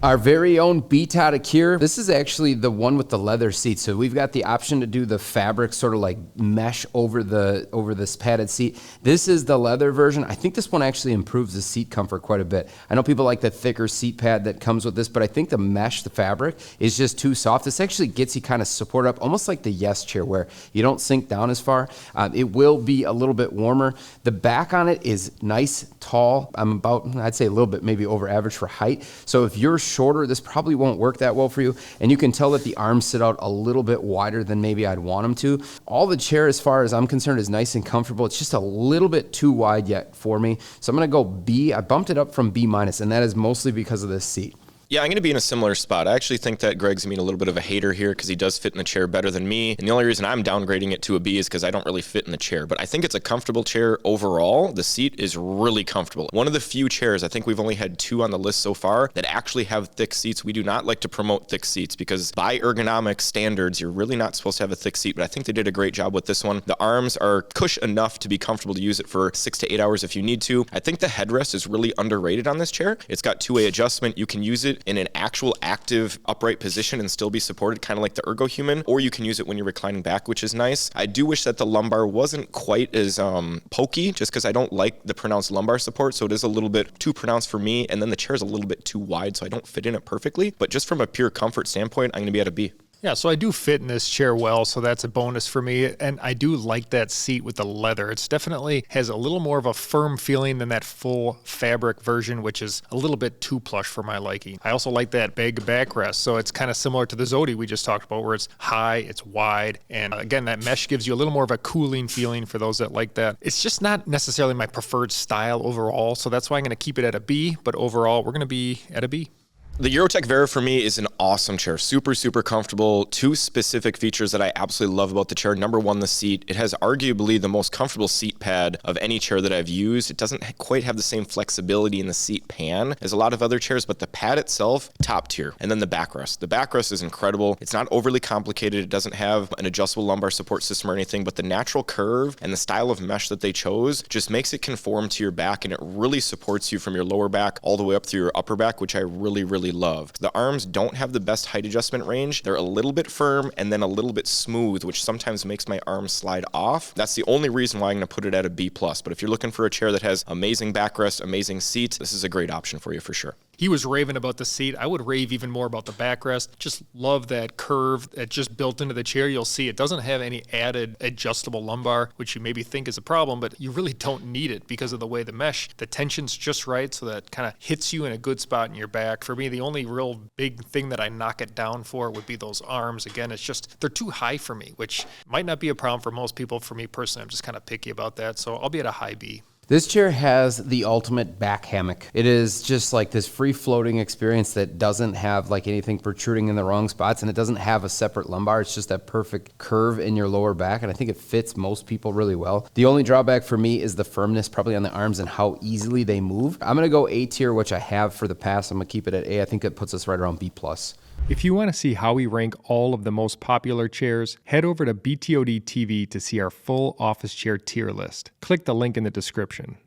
Our very own BTOD Akir. This is actually the one with the leather seat. So we've got the option to do the fabric sort of like mesh over this padded seat. This is the leather version. I think this one actually improves the seat comfort quite a bit. I know people like the thicker seat pad that comes with this, but I think the mesh, the fabric, is just too soft. This actually gets you kind of support up, almost like the Yes chair where you don't sink down as far. It will be a little bit warmer. The back on it is nice, tall. I'm about, I'd say a little bit maybe over average for height. So if you're shorter, this probably won't work that well for you. And you can tell that the arms sit out a little bit wider than maybe I'd want them to. All the chair, as far as I'm concerned, is nice and comfortable. It's just a little bit too wide yet for me. So I'm gonna go B. I bumped it up from B-, and that is mostly because of this seat. Yeah, I'm going to be in a similar spot. I actually think that Greg's being a little bit of a hater here because he does fit in the chair better than me. And the only reason I'm downgrading it to a B is because I don't really fit in the chair. But I think it's a comfortable chair overall. The seat is really comfortable. One of the few chairs, I think we've only had 2 on the list so far, that actually have thick seats. We do not like to promote thick seats because by ergonomic standards, you're really not supposed to have a thick seat. But I think they did a great job with this one. The arms are cush enough to be comfortable to use it for 6 to 8 hours if you need to. I think the headrest is really underrated on this chair. It's got 2-way adjustment. You can use it in an actual active upright position and still be supported, kind of like the Ergo Human, or you can use it when you're reclining back, which is nice. I do wish that the lumbar wasn't quite as pokey, just because I don't like the pronounced lumbar support, so it is a little bit too pronounced for me, and then the chair is a little bit too wide, so I don't fit in it perfectly. But just from a pure comfort standpoint, I'm going to be at a B. Yeah, so I do fit in this chair well, so that's a bonus for me. And I do like that seat with the leather. It's definitely has a little more of a firm feeling than that full fabric version, which is a little bit too plush for my liking. I also like that big backrest, so it's kind of similar to the Zodi we just talked about, where it's high, it's wide, and again, that mesh gives you a little more of a cooling feeling for those that like that. It's just not necessarily my preferred style overall, so that's why I'm going to keep it at a B, but overall, we're going to be at a B. The Eurotech Vera for me is an awesome chair. Super, super comfortable. 2 specific features that I absolutely love about the chair. Number 1, the seat. It has arguably the most comfortable seat pad of any chair that I've used. It doesn't quite have the same flexibility in the seat pan as a lot of other chairs, but the pad itself, top tier. And then the backrest. The backrest is incredible. It's not overly complicated. It doesn't have an adjustable lumbar support system or anything, but the natural curve and the style of mesh that they chose just makes it conform to your back, and it really supports you from your lower back all the way up through your upper back, which I really love. The arms don't have the best height adjustment range. They're a little bit firm and then a little bit smooth, which sometimes makes my arms slide off. That's the only reason why I'm going to put it at a B+. But if you're looking for a chair that has amazing backrest, amazing seat, this is a great option for you for sure. He was raving about the seat. I would rave even more about the backrest. Just love that curve that just built into the chair. You'll see it doesn't have any added adjustable lumbar, which you maybe think is a problem, but you really don't need it because of the way the mesh, the tension's just right, so that kind of hits you in a good spot in your back. For me, the only real big thing that I knock it down for would be those arms. Again, it's just, they're too high for me, which might not be a problem for most people. For me personally, I'm just kind of picky about that, so I'll be at a high B. This chair has the ultimate back hammock. It is just like this free-floating experience that doesn't have like anything protruding in the wrong spots, and it doesn't have a separate lumbar. It's just that perfect curve in your lower back, and I think it fits most people really well. The only drawback for me is the firmness probably on the arms and how easily they move. I'm going to go A tier, which I have for the past. I'm going to keep it at A. I think it puts us right around B+. If you want to see how we rank all of the most popular chairs, head over to BTODtv to see our full office chair tier list. Click the link in the description.